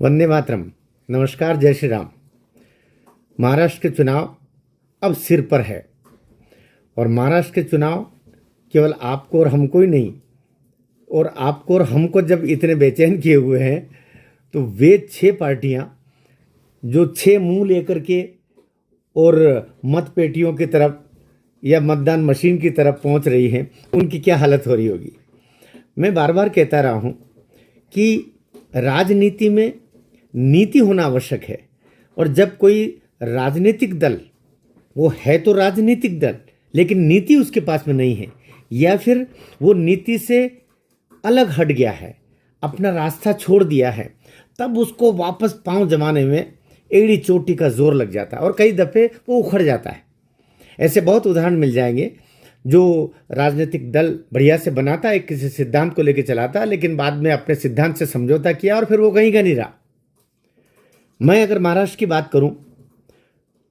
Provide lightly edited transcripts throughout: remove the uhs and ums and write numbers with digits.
वंदे मातरम। नमस्कार, जय श्री राम। महाराष्ट्र के चुनाव अब सिर पर है और महाराष्ट्र के चुनाव केवल आपको और हमको ही नहीं, और आपको और हमको जब इतने बेचैन किए हुए हैं तो वे 6 पार्टियां जो 6 मुंह लेकर के और मत पेटियों की तरफ या मतदान मशीन की तरफ पहुंच रही हैं, उनकी क्या हालत हो रही होगी। मैं बार बार कहता रहा हूं कि राजनीति में नीति होना आवश्यक है, और जब कोई राजनीतिक दल, वो है तो राजनीतिक दल लेकिन नीति उसके पास में नहीं है, या फिर वो नीति से अलग हट गया है, अपना रास्ता छोड़ दिया है, तब उसको वापस पांव जमाने में एड़ी चोटी का जोर लग जाता है और कई दफ़े वो उखड़ जाता है। ऐसे बहुत उदाहरण मिल जाएंगे जो राजनीतिक दल बढ़िया से बनाता है, किसी सिद्धांत को लेकर चलाता है, लेकिन बाद में अपने सिद्धांत से समझौता किया और फिर वो कहीं का नहीं रहा। मैं अगर महाराष्ट्र की बात करूं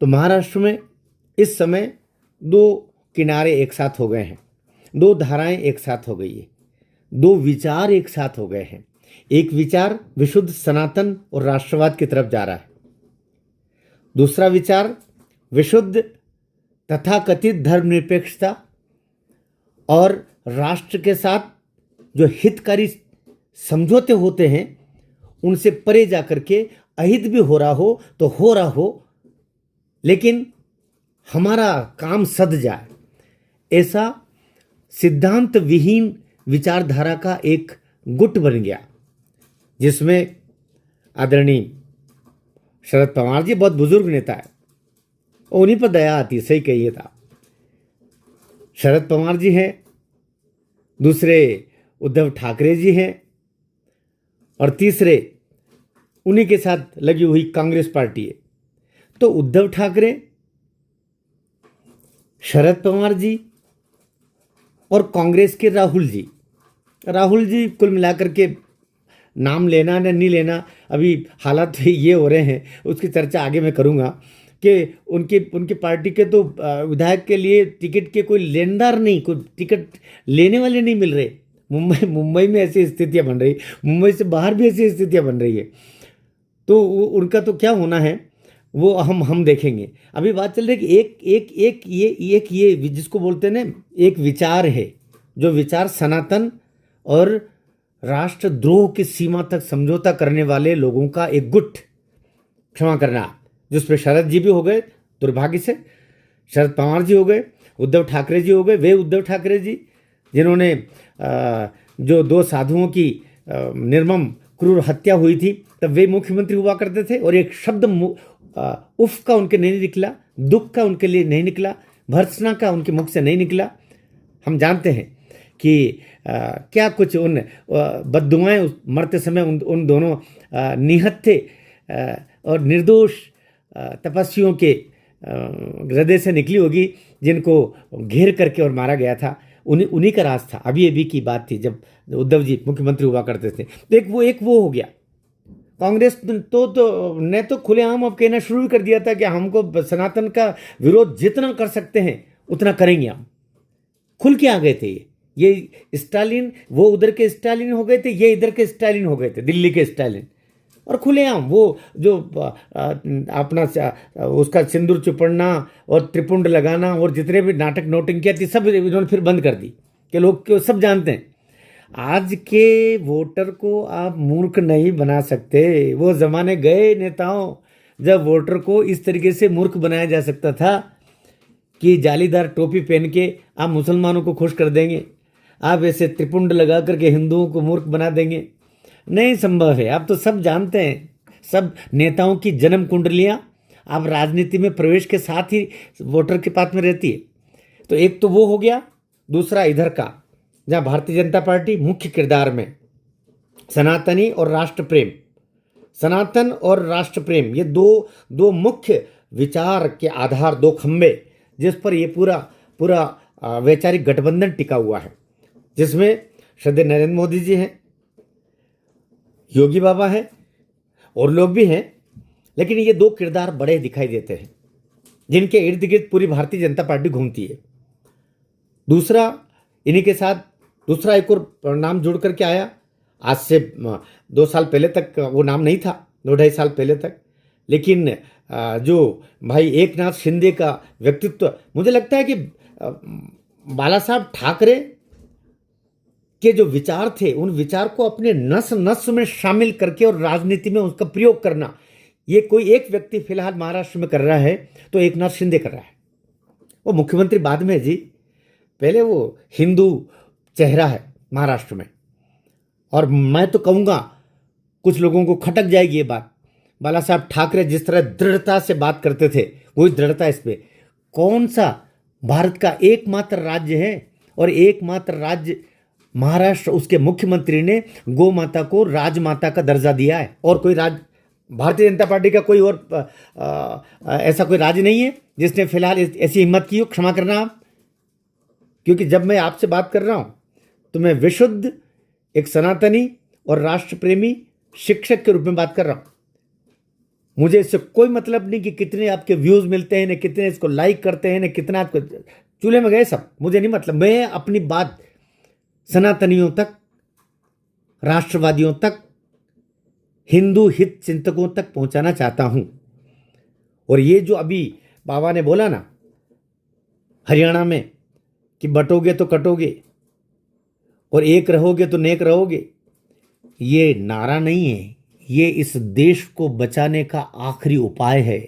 तो महाराष्ट्र में इस समय 2 किनारे एक साथ हो गए हैं, 2 धाराएं एक साथ हो गई है, 2 विचार एक साथ हो गए हैं। एक विचार विशुद्ध सनातन और राष्ट्रवाद की तरफ जा रहा है, दूसरा विचार विशुद्ध तथाकथित धर्मनिरपेक्षता और राष्ट्र के साथ जो हितकारी समझौते होते हैं उनसे परे जाकर के अहित भी हो रहा हो तो हो रहा हो, लेकिन हमारा काम सध जाए, ऐसा सिद्धांत विहीन विचारधारा का एक गुट बन गया, जिसमें आदरणीय शरद पवार जी बहुत बुजुर्ग नेता है, उन्हीं पर दया आती, सही कहिए था। शरद पवार जी हैं, दूसरे उद्धव ठाकरे जी हैं, और तीसरे उन्हीं के साथ लगी हुई कांग्रेस पार्टी है। तो उद्धव ठाकरे, शरद पवार जी और कांग्रेस के राहुल जी कुल मिलाकर के नाम लेना या नहीं लेना, अभी हालात ये हो रहे हैं, उसकी चर्चा आगे मैं करूंगा कि उनकी पार्टी के तो विधायक के लिए टिकट के कोई लेनदार नहीं, कोई टिकट लेने वाले नहीं मिल रहे। मुंबई में ऐसी स्थितियां बन रही, मुंबई से बाहर भी ऐसी स्थितियां बन रही है। तो उनका तो क्या होना है वो हम देखेंगे। अभी बात चल रही है कि एक ये जिसको बोलते हैं ना, एक विचार है, जो विचार सनातन और राष्ट्रद्रोह की सीमा तक समझौता करने वाले लोगों का एक गुट, क्षमा करना, जिसपे शरद जी भी हो गए, दुर्भाग्य से शरद पवार जी हो गए, उद्धव ठाकरे जी हो गए। वे उद्धव ठाकरे जी जिन्होंने जो 2 साधुओं की निर्मम क्रूर हत्या हुई थी, तब वे मुख्यमंत्री हुआ करते थे, और एक शब्द उफ का उनके नहीं निकला, दुख का उनके लिए नहीं निकला, भर्त्सना का उनके मुख से नहीं निकला। हम जानते हैं कि क्या कुछ उन बद्दुआएं मरते समय उन दोनों निहत थे और निर्दोष तपस्वियों के हृदय से निकली होगी, जिनको घेर करके और मारा गया था। उन्हीं का राज था। अभी की बात थी जब उद्धव जी मुख्यमंत्री हुआ करते थे। तो एक वो हो गया। कांग्रेस ने तो खुलेआम अब कहना शुरू कर दिया था कि हमको सनातन का विरोध जितना कर सकते हैं उतना करेंगे। हम खुल के आ गए थे। ये स्टालिन, वो उधर के स्टालिन हो गए थे, ये इधर के स्टालिन हो गए थे, दिल्ली के स्टालिन। और खुलेआम वो जो अपना उसका सिंदूर चुपड़ना और त्रिपुंड लगाना और जितने भी नाटक नोटिंग किया थी, सब इन्होंने फिर बंद कर दी कि लोग सब जानते हैं। आज के वोटर को आप मूर्ख नहीं बना सकते। वो जमाने गए नेताओं जब वोटर को इस तरीके से मूर्ख बनाया जा सकता था कि जालीदार टोपी पहन के आप मुसलमानों को खुश कर देंगे, आप ऐसे त्रिपुंड लगा करके हिंदुओं को मूर्ख बना देंगे। नहीं संभव है। आप तो सब जानते हैं, सब नेताओं की जन्म कुंडलियां आप राजनीति में प्रवेश के साथ ही वोटर के पास में रहती है। तो एक तो वो हो गया। दूसरा इधर का, जहां भारतीय जनता पार्टी मुख्य किरदार में सनातनी और राष्ट्र प्रेम, सनातन और राष्ट्र प्रेम, ये दो मुख्य विचार के आधार, 2 खंबे, जिस पर ये पूरा वैचारिक गठबंधन टिका हुआ है, जिसमें श्रद्धेय नरेंद्र मोदी जी हैं, योगी बाबा हैं और लोग भी हैं। लेकिन ये 2 किरदार बड़े दिखाई देते हैं, जिनके इर्द गिर्द पूरी भारतीय जनता पार्टी घूमती है। दूसरा, इन्हीं के साथ दूसरा एक और नाम जुड़ करके आया। आज से 2 साल पहले तक वो नाम नहीं था, 2-2.5 साल पहले तक। लेकिन जो भाई एक नाथ शिंदे का व्यक्तित्व, मुझे लगता है कि बाला साहब ठाकरे के जो विचार थे, उन विचार को अपने नस नस में शामिल करके और राजनीति में उसका प्रयोग करना, ये कोई एक व्यक्ति फिलहाल महाराष्ट्र में कर रहा है तो एक नाथ शिंदे कर रहा है। वो मुख्यमंत्री बाद में जी, पहले वो हिंदू चेहरा है महाराष्ट्र में। और मैं तो कहूँगा कुछ लोगों को खटक जाएगी ये बात, बाला साहब ठाकरे जिस तरह दृढ़ता से बात करते थे, वही दृढ़ता इस पे। कौन सा भारत का एकमात्र राज्य है और एकमात्र राज्य महाराष्ट्र, उसके मुख्यमंत्री ने गौ माता को राजमाता का दर्जा दिया है। और कोई राज्य, भारतीय जनता पार्टी का कोई और ऐसा कोई राज्य नहीं है जिसने फिलहाल ऐसी हिम्मत की हो। क्षमा करना आप, क्योंकि जब मैं आपसे बात कर रहा हूं तो मैं विशुद्ध एक सनातनी और राष्ट्र प्रेमी शिक्षक के रूप में बात कर रहा हूं। मुझे इससे कोई मतलब नहीं कि कितने आपके व्यूज मिलते हैं, न कितने इसको लाइक करते हैं, न कितना आपको चूल्हे में गए, सब मुझे नहीं मतलब। मैं अपनी बात सनातनियों तक, राष्ट्रवादियों तक, हिंदू हित चिंतकों तक पहुंचाना चाहता हूं। और ये जो अभी बाबा ने बोला ना हरियाणा में कि बटोगे तो कटोगे और एक रहोगे तो नेक रहोगे, ये नारा नहीं है, ये इस देश को बचाने का आखिरी उपाय है।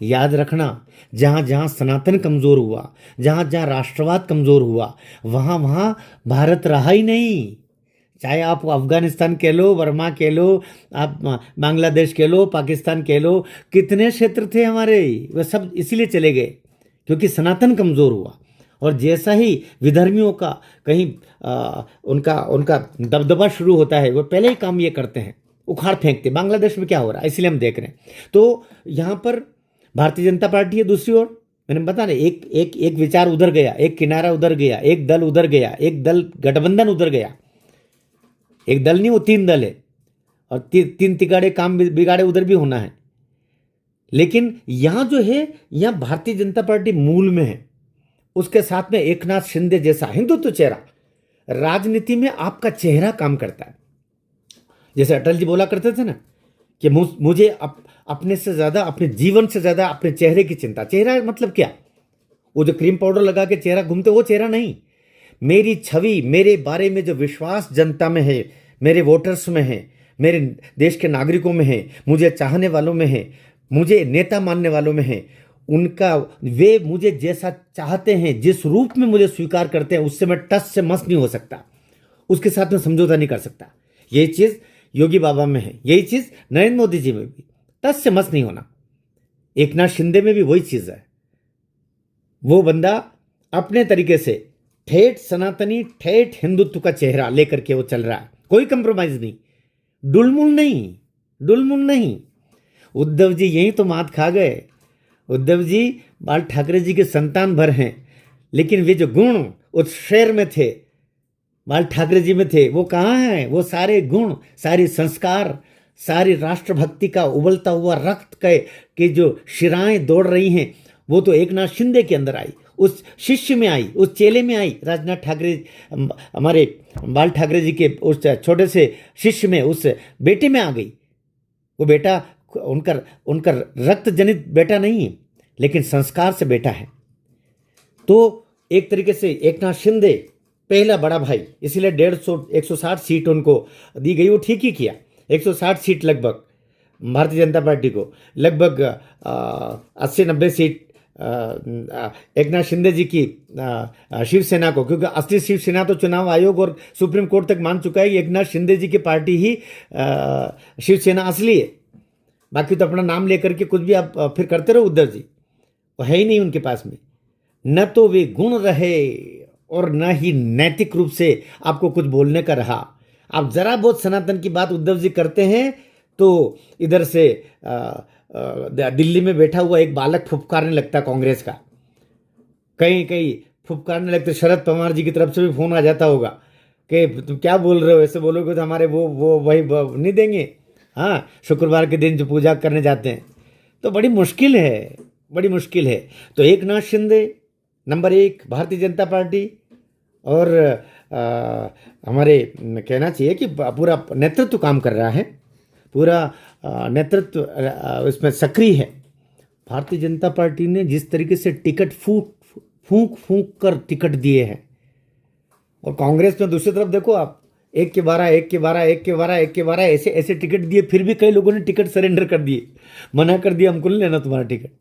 याद रखना, जहां जहां सनातन कमजोर हुआ, जहां जहां राष्ट्रवाद कमजोर हुआ, वहां वहां भारत रहा ही नहीं। चाहे आप अफगानिस्तान कह लो, बर्मा कह लो, आप बांग्लादेश कह लो, पाकिस्तान कह लो, कितने क्षेत्र थे हमारे, वे सब इसीलिए चले गए क्योंकि सनातन कमजोर हुआ। और जैसा ही विधर्मियों का कहीं उनका दबदबा शुरू होता है, वो पहले ही काम ये करते हैं, उखाड़ फेंकते। बांग्लादेश में क्या हो रहा है, इसलिए हम देख रहे हैं। तो यहाँ पर भारतीय जनता पार्टी है दूसरी ओर, मैंने बता ना, एक विचार उधर गया, एक किनारा उधर गया, एक दल उधर गया, एक दल गठबंधन उधर गया। एक दल नहीं, वो 3 दल है और 3 तिगाड़े काम बिगाड़े उधर भी होना है। लेकिन यहां जो है, यहां भारतीय जनता पार्टी मूल में है, उसके साथ में एक नाथ शिंदे जैसा हिंदुत्व चेहरा। राजनीति में आपका चेहरा काम करता है। जैसे अटल जी बोला करते थे ना कि मुझे अपने से ज्यादा, अपने जीवन से ज्यादा अपने चेहरे की चिंता। चेहरा मतलब क्या? वो जो क्रीम पाउडर लगा के चेहरा घूमते, वो चेहरा नहीं। मेरी छवि, मेरे बारे में जो विश्वास जनता में है, मेरे वोटर्स में है, मेरे देश के नागरिकों में है, मुझे चाहने वालों में है, मुझे नेता मानने वालों में है, उनका, वे मुझे जैसा चाहते हैं, जिस रूप में मुझे स्वीकार करते हैं, उससे मैं टस से मस नहीं हो सकता, उसके साथ में समझौता नहीं कर सकता। यही चीज योगी बाबा में है, यही चीज नरेंद्र मोदी जी में भी, टस से मस नहीं होना। एक नाथ शिंदे में भी वही चीज है। वो बंदा अपने तरीके से ठेठ सनातनी, ठेठ हिंदुत्व का चेहरा लेकर के वो चल रहा है, कोई कंप्रोमाइज नहीं, डुलमुल नहीं, डुलमुल नहीं। उद्धव जी यही तो मात खा गए। उद्धव जी बाल ठाकरे जी के संतान भर हैं, लेकिन वे जो गुण उस शेर में थे, बाल ठाकरे जी में थे, वो कहाँ हैं? वो सारे गुण, सारी संस्कार, सारी राष्ट्रभक्ति का उबलता हुआ रक्त के जो शिराएं दौड़ रही हैं, वो तो एक नाथ शिंदे के अंदर आई, उस शिष्य में आई, उस चेले में आई। राजनाथ ठाकरे, हमारे बाल ठाकरे जी के उस छोटे से शिष्य में, उस बेटे में आ गई। वो बेटा उनका रक्त जनित बेटा नहीं है, लेकिन संस्कार से बेटा है। तो एक तरीके से एक नाथ शिंदे पहला बड़ा भाई, इसीलिए 150-160 सीट उनको दी गई। वो ठीक ही किया, 160 सीट लगभग भारतीय जनता पार्टी को, लगभग 80-90 सीट एक नाथ शिंदे जी की शिवसेना को, क्योंकि असली शिवसेना तो चुनाव आयोग और सुप्रीम कोर्ट तक मान चुका है कि एक नाथ शिंदे जी की पार्टी ही शिवसेना असली है। बाकी तो अपना नाम लेकर के कुछ भी आप फिर करते रहो। उद्धव जी वो है ही नहीं उनके पास में, न तो वे गुण रहे और न ही नैतिक रूप से आपको कुछ बोलने का रहा। आप जरा बहुत सनातन की बात उद्धव जी करते हैं तो इधर से दिल्ली में बैठा हुआ एक बालक फुफकारने लगता कांग्रेस का, कहीं कहीं फुफकारने लगते। शरद पवार जी की तरफ से भी फोन आ जाता होगा कि तुम क्या बोल रहे हो, ऐसे बोलोगे तो हमारे वो वही नहीं देंगे। हाँ, शुक्रवार के दिन जो पूजा करने जाते हैं, तो बड़ी मुश्किल है, बड़ी मुश्किल है। तो एक नाथ शिंदे नंबर 1 भारतीय जनता पार्टी, और हमारे कहना चाहिए कि पूरा नेतृत्व काम कर रहा है। पूरा नेतृत्व इसमें सक्रिय है। भारतीय जनता पार्टी ने जिस तरीके से टिकट फूंक फूंक कर टिकट दिए हैं, और कांग्रेस में दूसरी तरफ देखो आप, 1 के 12, 1 के 12, 1 के 12, 1 के 12 ऐसे ऐसे टिकट दिए, फिर भी कई लोगों ने टिकट सरेंडर कर दिए, मना कर दिया, हमको नहीं लेना तुम्हारा टिकट।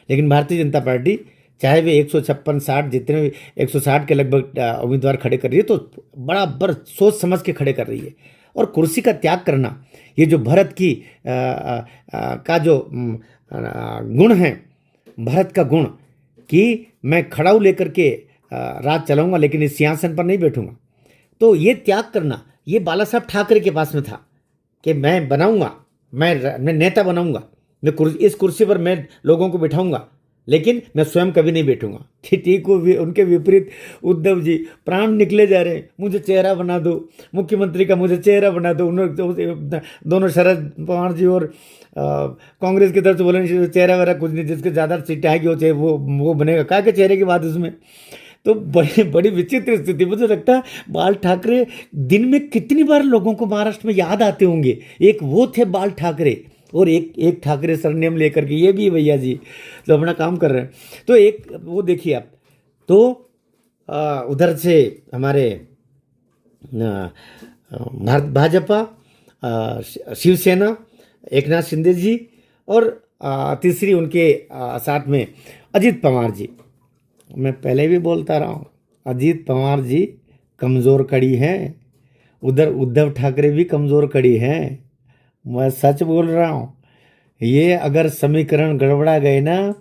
लेकिन भारतीय जनता पार्टी चाहे वे 156-60 जितने भी 160 के लगभग उम्मीदवार खड़े कर रही है, तो बराबर सोच समझ के खड़े कर रही है। और कुर्सी का त्याग करना, ये जो भरत की का जो गुण है, भरत का गुण कि मैं खड़ाऊ लेकर के राज चलाऊंगा लेकिन इस सिंहासन पर नहीं बैठूंगा, तो ये त्याग करना ये बाला साहब ठाकरे के पास में था कि मैं बनाऊंगा, मैं नेता बनाऊंगा, मैं इस कुर्सी पर मैं लोगों को बिठाऊंगा, लेकिन मैं स्वयं कभी नहीं बैठूंगा। ठीक को भी उनके विपरीत उद्धव जी प्राण निकले जा रहे हैं, मुझे चेहरा बना दो, मुख्यमंत्री का मुझे चेहरा बना दो। उन्होंने दोनों शरद पवार जी और कांग्रेस की तरफ से बोले चेहरा वेरा कुछ नहीं, जिसके ज़्यादा सीटें आएगी वो बनेगा। क्या के चेहरे की बात उसमें, तो बड़ी बड़ी विचित्र स्थिति। मुझे लगता है बाल ठाकरे दिन में कितनी बार लोगों को महाराष्ट्र में याद आते होंगे। एक वो थे बाल ठाकरे, और एक ठाकरे सरनेम लेकर के ये भी भैया जी तो अपना काम कर रहे हैं। तो एक वो देखिए आप, तो उधर से हमारे भाजपा, शिवसेना, एकनाथ शिंदे जी, और तीसरी उनके साथ में अजीत पवार जी। मैं पहले भी बोलता रहा हूँ, अजीत पवार जी कमज़ोर कड़ी हैं, उधर उद्धव ठाकरे भी कमज़ोर कड़ी हैं। मैं सच बोल रहा हूँ, ये अगर समीकरण गड़बड़ा गए ना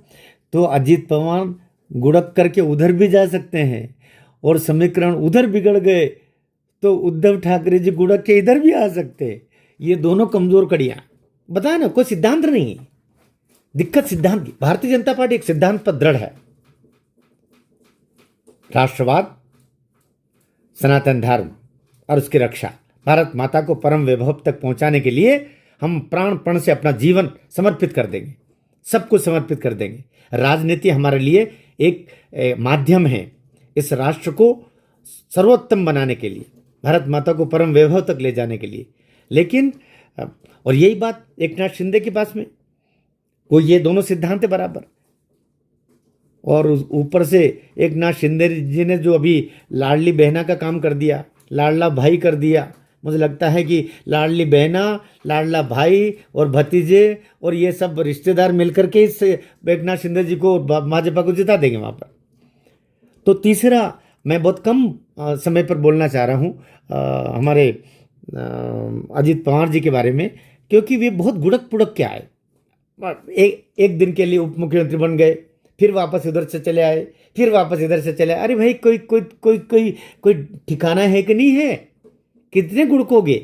तो अजीत पवार गुड़क करके उधर भी जा सकते हैं, और समीकरण उधर बिगड़ गए तो उद्धव ठाकरे जी गुड़क के इधर भी आ सकते हैं। ये दोनों कमज़ोर कड़ियाँ, बताया ना, कोई सिद्धांत नहीं, दिक्कत सिद्धांत की। भारतीय जनता पार्टी एक सिद्धांत पर दृढ़ है, राष्ट्रवाद, सनातन धर्म और उसकी रक्षा, भारत माता को परम वैभव तक पहुंचाने के लिए हम प्राण से अपना जीवन समर्पित कर देंगे, सब कुछ समर्पित कर देंगे। राजनीति हमारे लिए एक माध्यम है इस राष्ट्र को सर्वोत्तम बनाने के लिए, भारत माता को परम वैभव तक ले जाने के लिए। लेकिन और यही बात एकनाथ शिंदे के पास में, वो ये दोनों सिद्धांत है बराबर। और ऊपर से एकनाथ शिंदे जी ने जो अभी लाडली बहना का काम कर दिया, लाडला भाई कर दिया। मुझे लगता है कि लाडली बहना, लाडला भाई और भतीजे और ये सब रिश्तेदार मिलकर के इस एकनाथ शिंदे जी को, भाजपा को जिता देंगे वहाँ पर। तो तीसरा, मैं बहुत कम समय पर बोलना चाह रहा हूँ हमारे अजीत पवार जी के बारे में, क्योंकि वे बहुत गुड़क पुड़क के आए। एक दिन के लिए उप मुख्यमंत्री बन गए, फिर वापस उधर से चले आए, फिर वापस इधर से चले आए। अरे भाई, कोई कोई कोई कोई कोई ठिकाना है कि नहीं है? कितने गुड़कोगे?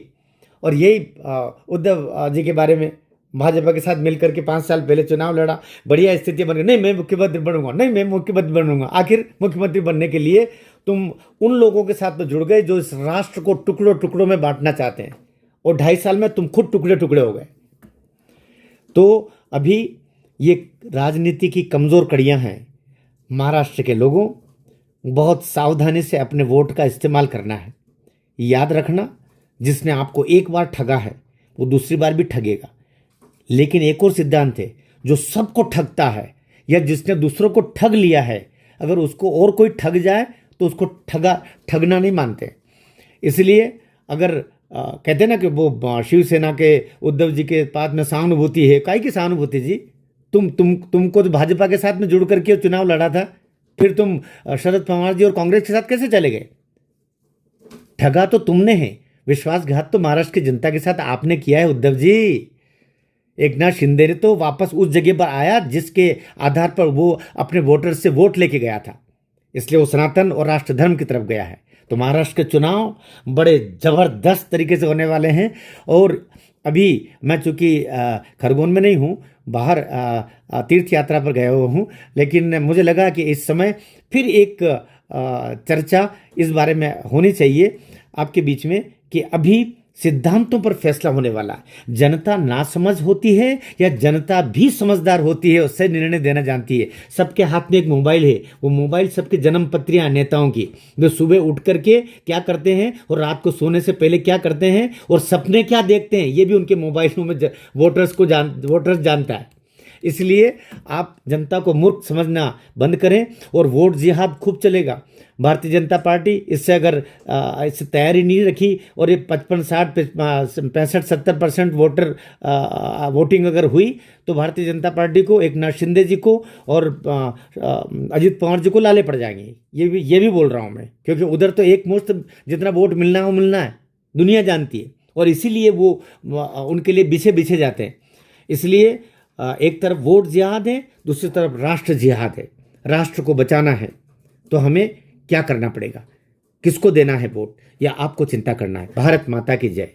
और यही उद्धव जी के बारे में, भाजपा के साथ मिलकर के 5 साल पहले चुनाव लड़ा, बढ़िया स्थिति बन गई, नहीं मैं मुख्यमंत्री बनूंगा, नहीं मैं मुख्यमंत्री बनूंगा। आखिर मुख्यमंत्री बनने के लिए तुम उन लोगों के साथ में जुड़ गए जो इस राष्ट्र को टुकड़ों टुकड़ों में बांटना चाहते हैं, और 2.5 साल में तुम खुद टुकड़े टुकड़े हो गए। तो अभी ये राजनीति की कमज़ोर कड़ियां हैं। महाराष्ट्र के लोगों, बहुत सावधानी से अपने वोट का इस्तेमाल करना है। याद रखना, जिसने आपको एक बार ठगा है वो दूसरी बार भी ठगेगा। लेकिन एक और सिद्धांत है, जो सबको ठगता है या जिसने दूसरों को ठग लिया है, अगर उसको और कोई ठग जाए तो उसको ठगना नहीं मानते। इसलिए अगर कहते हैं ना कि वो शिवसेना के उद्धव जी के पास में सहानुभूति है, काहे की सहानुभूति जी? तुमको तो भाजपा के साथ में जुड़ करके चुनाव लड़ा था, फिर तुम शरद पवार जी और कांग्रेस के साथ कैसे चले गए? ठगा तो तुमने है, विश्वासघात तो महाराष्ट्र की जनता के साथ आपने किया है उद्धव जी। एकनाथ शिंदे ने तो वापस उस जगह पर आया जिसके आधार पर वो अपने वोटर से वोट लेके गया था, इसलिए वो सनातन और राष्ट्र धर्म की तरफ गया है। तो महाराष्ट्र के चुनाव बड़े जबरदस्त तरीके से होने वाले हैं। और अभी मैं चूंकि खरगोन में नहीं हूँ, बाहर तीर्थ यात्रा पर गया हुआ हूँ, लेकिन मुझे लगा कि इस समय फिर एक चर्चा इस बारे में होनी चाहिए आपके बीच में कि अभी सिद्धांतों पर फैसला होने वाला है। जनता नासमझ होती है या जनता भी समझदार होती है, उससे निर्णय देना जानती है। सबके हाथ में एक मोबाइल है, वो मोबाइल सबके जन्म पत्रियां नेताओं की, जो सुबह उठ करके क्या करते हैं और रात को सोने से पहले क्या करते हैं और सपने क्या देखते हैं, ये भी उनके मोबाइलों में वोटर्स जानता है। इसलिए आप जनता को मूर्ख समझना बंद करें और वोट जिहाद खूब चलेगा। भारतीय जनता पार्टी इससे अगर इससे तैयारी नहीं रखी और ये 55, 60, 65, 70% वोटिंग अगर हुई तो भारतीय जनता पार्टी को, एकनाथ शिंदे जी को और अजित पवार जी को लाले पड़ जाएंगे। ये भी बोल रहा हूँ मैं, क्योंकि उधर तो एक मुश्त जितना वोट मिलना है वो मिलना है, दुनिया जानती है, और इसीलिए वो उनके लिए बिछे जाते हैं। इसलिए एक तरफ वोट जिहाद है, दूसरी तरफ राष्ट्र जिहाद है। राष्ट्र को बचाना है तो हमें क्या करना पड़ेगा, किसको देना है वोट, या आपको चिंता करना है। भारत माता की जय।